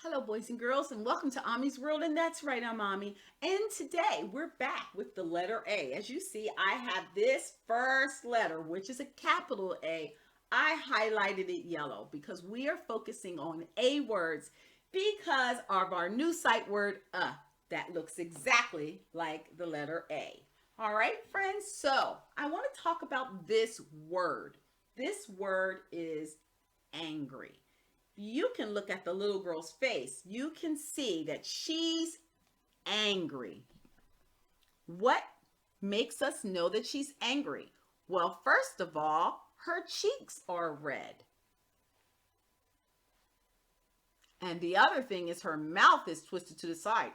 Hello, boys and girls, and welcome to Ommy'z World. And that's right, I'm Ommy. And today we're back with the letter A. As you see, I have this first letter, which is a capital A. I highlighted it yellow because we are focusing on A words because of our new sight word, that looks exactly like the letter A. All right, friends. So I want to talk about this word. This word is angry. You can look at the little girl's face. You can see that she's angry. What makes us know that she's angry? Well, first of all, her cheeks are red. And the other thing is her mouth is twisted to the side.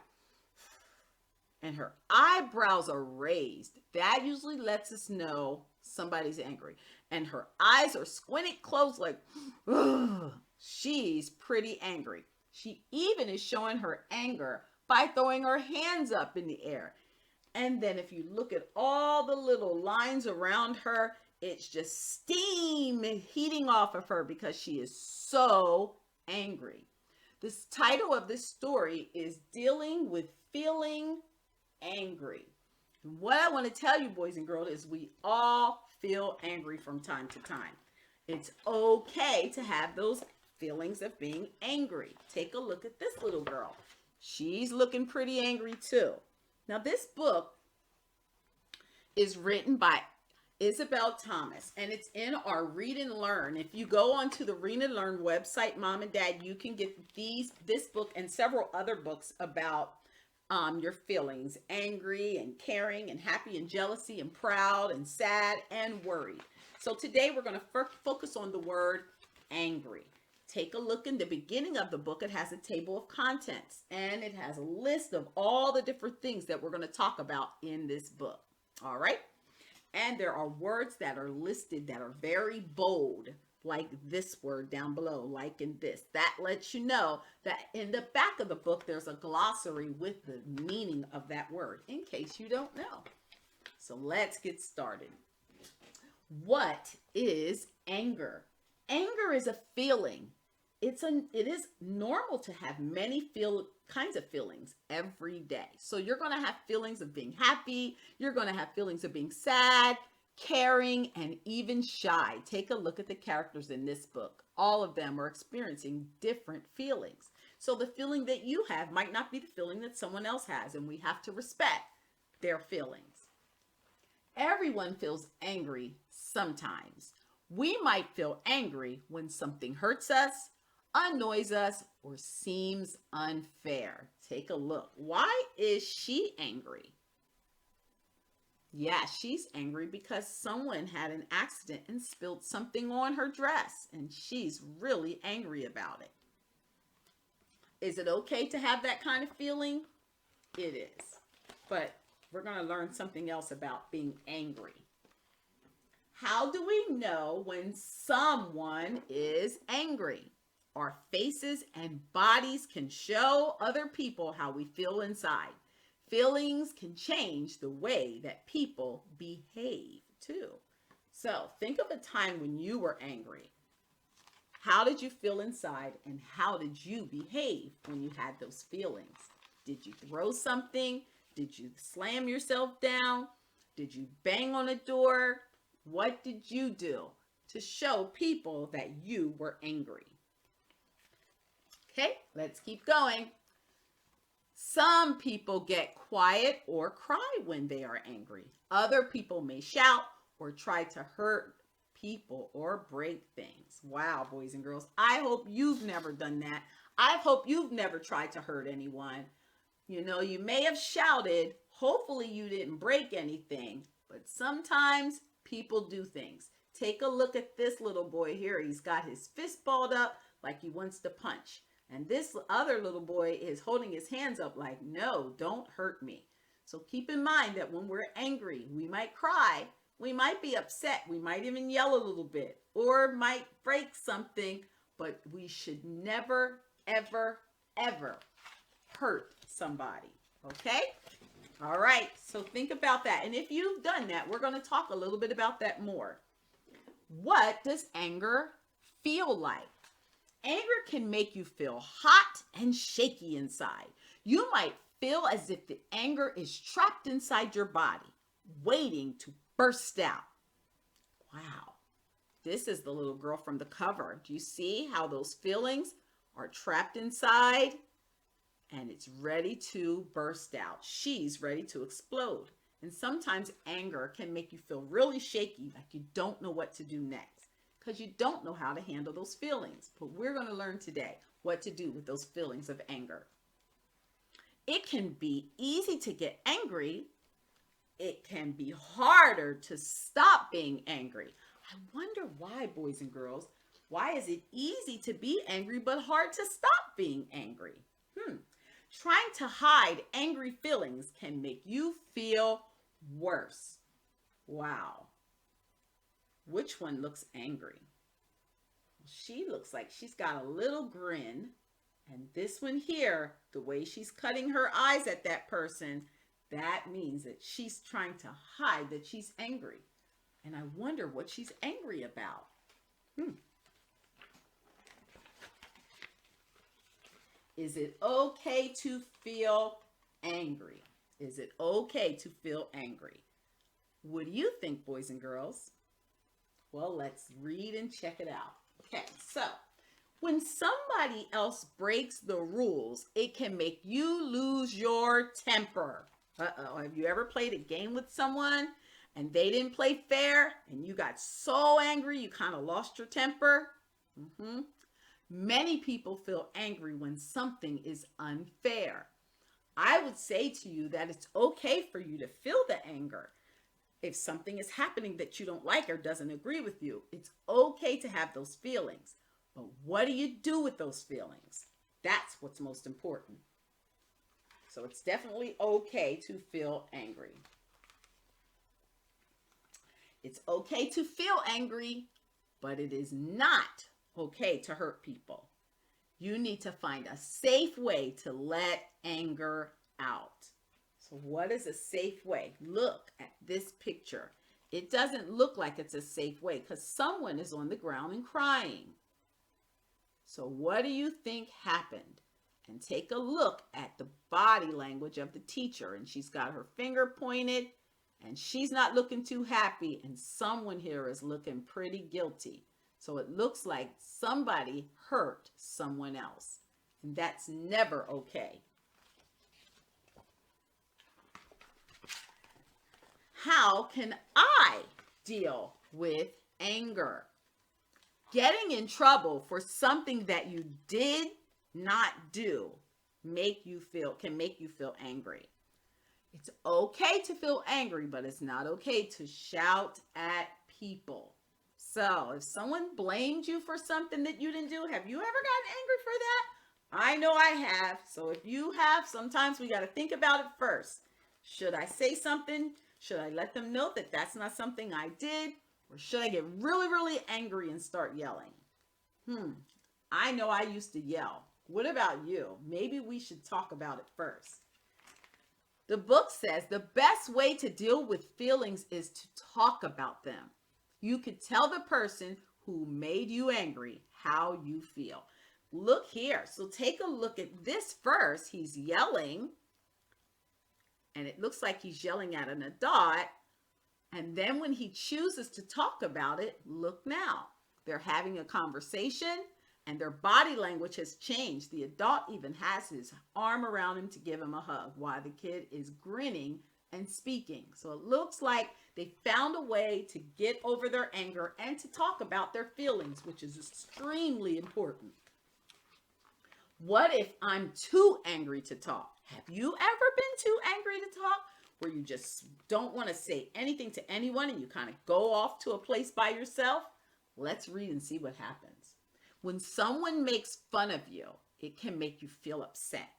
And her eyebrows are raised. That usually lets us know somebody's angry. And her eyes are squinted closed like, ugh. She's pretty angry. She even is showing her anger by throwing her hands up in the air. And then if you look at all the little lines around her, it's just steam heating off of her because she is so angry. This title of this story is Dealing with Feeling Angry. What I want to tell you, boys and girls, is we all feel angry from time to time. It's okay to have those feelings of being angry. Take a look at this little girl. She's looking pretty angry too. Now, this book is written by Isabel Thomas, and it's in our Read and Learn. If you go onto the Read and Learn website, Mom and Dad, you can get this book and several other books about your feelings, angry and caring and happy and jealousy and proud and sad and worried. So today we're going to focus on the word angry. Take a look in the beginning of the book. It has a table of contents and it has a list of all the different things that we're going to talk about in this book. All right. And there are words that are listed that are very bold, like this word down below, like in this. That lets you know that in the back of the book, there's a glossary with the meaning of that word in case you don't know. So let's get started. What is anger? Anger is a feeling. It is normal to have many kinds of feelings every day. So you're going to have feelings of being happy. You're going to have feelings of being sad, caring, and even shy. Take a look at the characters in this book. All of them are experiencing different feelings. So the feeling that you have might not be the feeling that someone else has, and we have to respect their feelings. Everyone feels angry sometimes. We might feel angry when something hurts us, annoys us, or seems unfair. Take a look. Why is she angry? Yeah, she's angry because someone had an accident and spilled something on her dress, and she's really angry about it. Is it okay to have that kind of feeling? It is. But we're going to learn something else about being angry. How do we know when someone is angry? Our faces and bodies can show other people how we feel inside. Feelings can change the way that people behave too. So think of a time when you were angry. How did you feel inside and how did you behave when you had those feelings? Did you throw something? Did you slam yourself down? Did you bang on a door? What did you do to show people that you were angry? Okay, let's keep going. Some people get quiet or cry when they are angry. Other people may shout or try to hurt people or break things. Wow, boys and girls, I hope you've never done that. I hope you've never tried to hurt anyone. You know, you may have shouted. Hopefully you didn't break anything, but sometimes people do things. Take a look at this little boy here. He's got his fist balled up like he wants to punch. And this other little boy is holding his hands up like, no, don't hurt me. So keep in mind that when we're angry, we might cry. We might be upset. We might even yell a little bit or might break something, but we should never, ever, ever hurt somebody. Okay? All right. So think about that. And if you've done that, we're going to talk a little bit about that more. What does anger feel like? Anger can make you feel hot and shaky inside. You might feel as if the anger is trapped inside your body, waiting to burst out. Wow. This is the little girl from the cover. Do you see how those feelings are trapped inside? And it's ready to burst out. She's ready to explode. And sometimes anger can make you feel really shaky, like you don't know what to do next, because you don't know how to handle those feelings. But we're going to learn today what to do with those feelings of anger. It can be easy to get angry. It can be harder to stop being angry. I wonder why, boys and girls. Why is it easy to be angry but hard to stop being angry? Trying to hide angry feelings can make you feel worse. Wow. Which one looks angry? She looks like she's got a little grin. And this one here, the way she's cutting her eyes at that person, that means that she's trying to hide that she's angry. And I wonder what she's angry about. Is it okay to feel angry? Is it okay to feel angry? What do you think, boys and girls? Well, let's read and check it out. Okay, so when somebody else breaks the rules, it can make you lose your temper. Uh-oh, have you ever played a game with someone and they didn't play fair and you got so angry you kind of lost your temper? Many people feel angry when something is unfair. I would say to you that it's okay for you to feel the anger. If something is happening that you don't like or doesn't agree with you, it's okay to have those feelings. But what do you do with those feelings? That's what's most important. So it's definitely okay to feel angry. It's okay to feel angry, but it is not okay to hurt people. You need to find a safe way to let anger out. So what is a safe way? Look at this picture. It doesn't look like it's a safe way because someone is on the ground and crying. So what do you think happened? And take a look at the body language of the teacher. And she's got her finger pointed and she's not looking too happy. And someone here is looking pretty guilty. So it looks like somebody hurt someone else. And that's never okay. How can I deal with anger? Getting in trouble for something that you did not do can make you feel angry. It's okay to feel angry, but it's not okay to shout at people. So if someone blamed you for something that you didn't do, have you ever gotten angry for that? I know I have. So if you have, sometimes we got to think about it first. Should I say something? Should I let them know that that's not something I did? Or should I get really, really angry and start yelling? I know I used to yell. What about you? Maybe we should talk about it first. The book says the best way to deal with feelings is to talk about them. You could tell the person who made you angry how you feel. Look here. So take a look at this first. He's yelling. And it looks like he's yelling at an adult. And then when he chooses to talk about it, look now. They're having a conversation and their body language has changed. The adult even has his arm around him to give him a hug while the kid is grinning and speaking. So it looks like they found a way to get over their anger and to talk about their feelings, which is extremely important. What if I'm too angry to talk? Have you ever been too angry to talk? Where you just don't want to say anything to anyone and you kind of go off to a place by yourself? Let's read and see what happens. When someone makes fun of you, it can make you feel upset.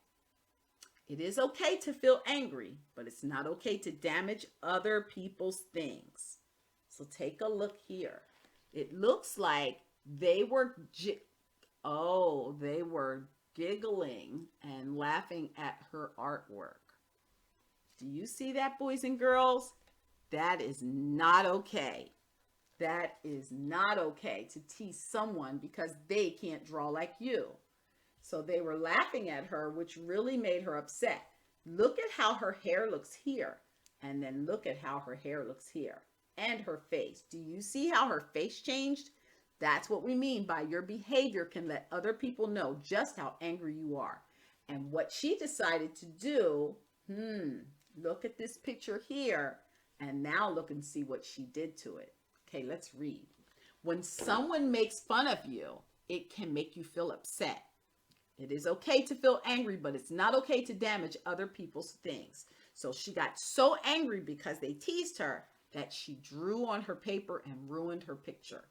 It is okay to feel angry, but it's not okay to damage other people's things. So take a look here. It looks like they were giggling and laughing at her artwork. Do you see that, boys and girls? That is not okay. That is not okay to tease someone because they can't draw like you. So they were laughing at her, which really made her upset. Look at how her hair looks here. And then look at how her hair looks here. And her face. Do you see how her face changed? That's what we mean by your behavior can let other people know just how angry you are. And what she decided to do, look at this picture here. And now look and see what she did to it. Okay, let's read. When someone makes fun of you, it can make you feel upset. It is okay to feel angry, but it's not okay to damage other people's things. So she got so angry because they teased her that she drew on her paper and ruined her picture.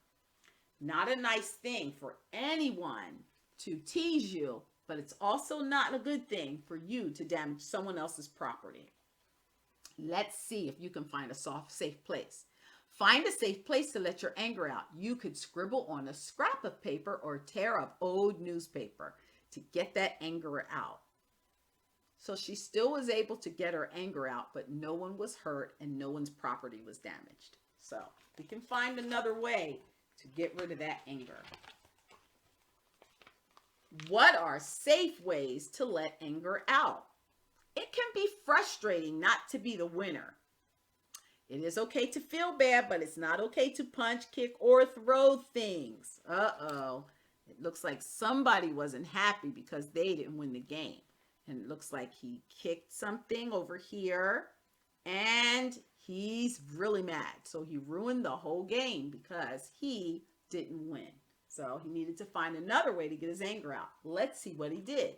Not a nice thing for anyone to tease you, but it's also not a good thing for you to damage someone else's property. Let's see if you can find a soft, safe place. Find a safe place to let your anger out. You could scribble on a scrap of paper or tear up old newspaper to get that anger out. So she still was able to get her anger out, but no one was hurt and no one's property was damaged. So we can find another way to get rid of that anger. What are safe ways to let anger out? It can be frustrating not to be the winner. It is okay to feel bad, but it's not okay to punch, kick, or throw things. Uh-oh. It looks like somebody wasn't happy because they didn't win the game. And it looks like he kicked something over here and he's really mad. So he ruined the whole game because he didn't win. So he needed to find another way to get his anger out. Let's see what he did.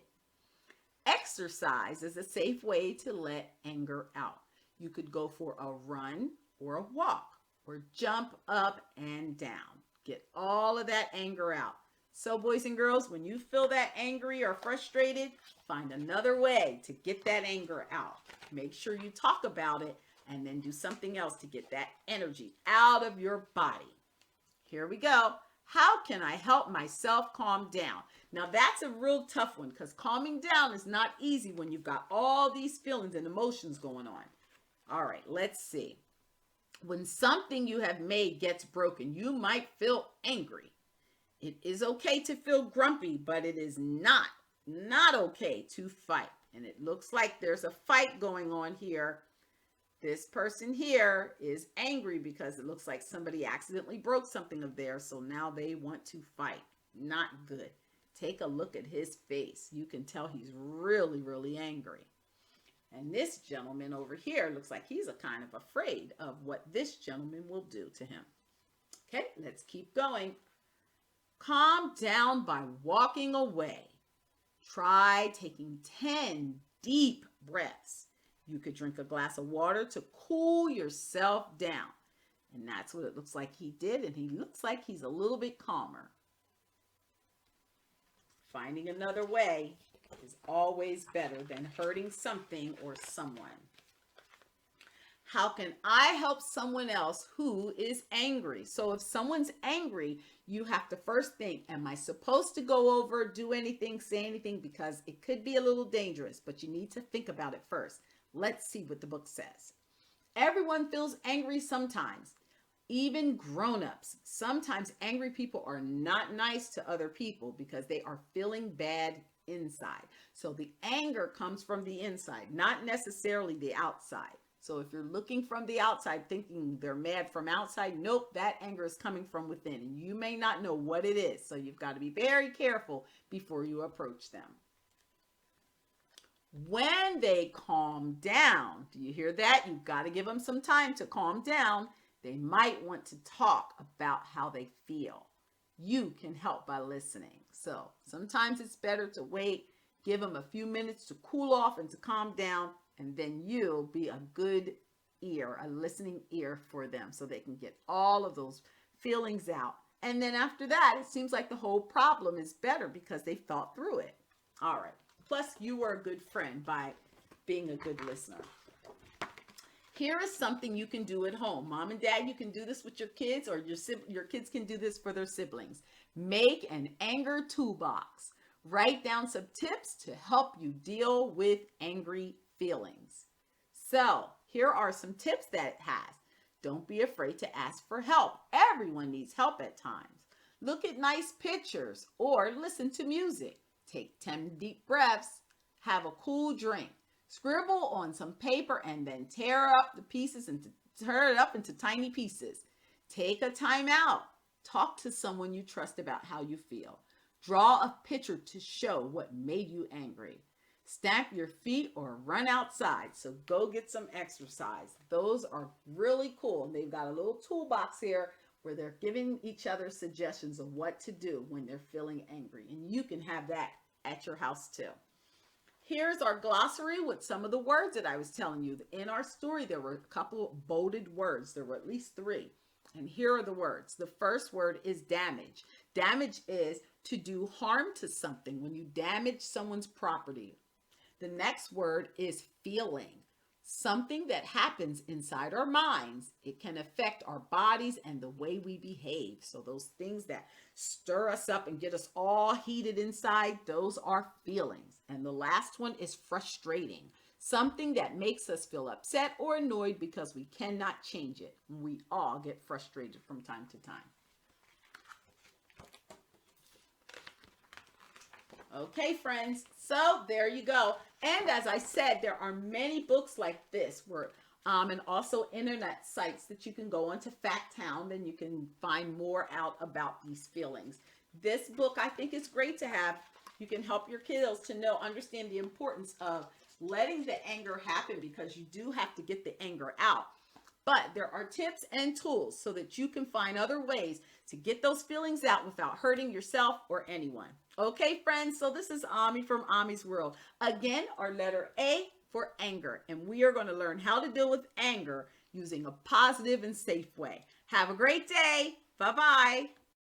Exercise is a safe way to let anger out. You could go for a run or a walk or jump up and down. Get all of that anger out. So boys and girls, when you feel that angry or frustrated, find another way to get that anger out. Make sure you talk about it and then do something else to get that energy out of your body. Here we go. How can I help myself calm down? Now that's a real tough one because calming down is not easy when you've got all these feelings and emotions going on. All right, let's see. When something you have made gets broken, you might feel angry. It is okay to feel grumpy, but it is not okay to fight. And it looks like there's a fight going on here. This person here is angry because it looks like somebody accidentally broke something of theirs, so now they want to fight. Not good. Take a look at his face. You can tell he's really, really angry. And this gentleman over here looks like he's a kind of afraid of what this gentleman will do to him. Okay, let's keep going. Calm down by walking away. Try taking 10 deep breaths. You could drink a glass of water to cool yourself down. And that's what it looks like he did. And he looks like he's a little bit calmer. Finding another way is always better than hurting something or someone. How can I help someone else who is angry? So if someone's angry, you have to first think, am I supposed to go over, do anything, say anything? Because it could be a little dangerous, but you need to think about it first. Let's see what the book says. Everyone feels angry sometimes, even grown-ups. Sometimes angry people are not nice to other people because they are feeling bad inside. So the anger comes from the inside, not necessarily the outside. So if you're looking from the outside thinking they're mad from outside, nope, that anger is coming from within. And you may not know what it is. So you've got to be very careful before you approach them. When they calm down, do you hear that? You've got to give them some time to calm down. They might want to talk about how they feel. You can help by listening. So sometimes it's better to wait, give them a few minutes to cool off and to calm down, and then you'll be a good ear, a listening ear for them so they can get all of those feelings out. And then after that, it seems like the whole problem is better because they thought through it. All right. Plus, you were a good friend by being a good listener. Here is something you can do at home. Mom and dad, you can do this with your kids, or your kids can do this for their siblings. Make an anger toolbox. Write down some tips to help you deal with angry feelings. So here are some tips that it has. Don't be afraid to ask for help. Everyone needs help at times. Look at nice pictures or listen to music. Take 10 deep breaths. Have a cool drink. Scribble on some paper and then tear it up into tiny pieces. Take a time out. Talk to someone you trust about how you feel. Draw a picture to show what made you angry. Stamp your feet or run outside. So go get some exercise. Those are really cool. They've got a little toolbox here where they're giving each other suggestions of what to do when they're feeling angry. And you can have that at your house too. Here's our glossary with some of the words that I was telling you. In our story, there were a couple bolded words. There were at least 3. And here are the words. The first word is damage. Damage is to do harm to something, when you damage someone's property. The next word is feeling. Something that happens inside our minds. It can affect our bodies and the way we behave. So those things that stir us up and get us all heated inside, those are feelings. And the last one is frustrating. Something that makes us feel upset or annoyed because we cannot change it. We all get frustrated from time to time. Okay, friends, so there you go. And as I said, there are many books like this and also internet sites that you can go onto Facttown and you can find more out about these feelings. This book I think is great to have. You can help your kiddos to understand the importance of letting the anger happen, because you do have to get the anger out. But there are tips and tools so that you can find other ways to get those feelings out without hurting yourself or anyone. Okay, friends, so this is Ommy from Ommy'z World. Again, our letter A for anger. And we are going to learn how to deal with anger using a positive and safe way. Have a great day. Bye-bye.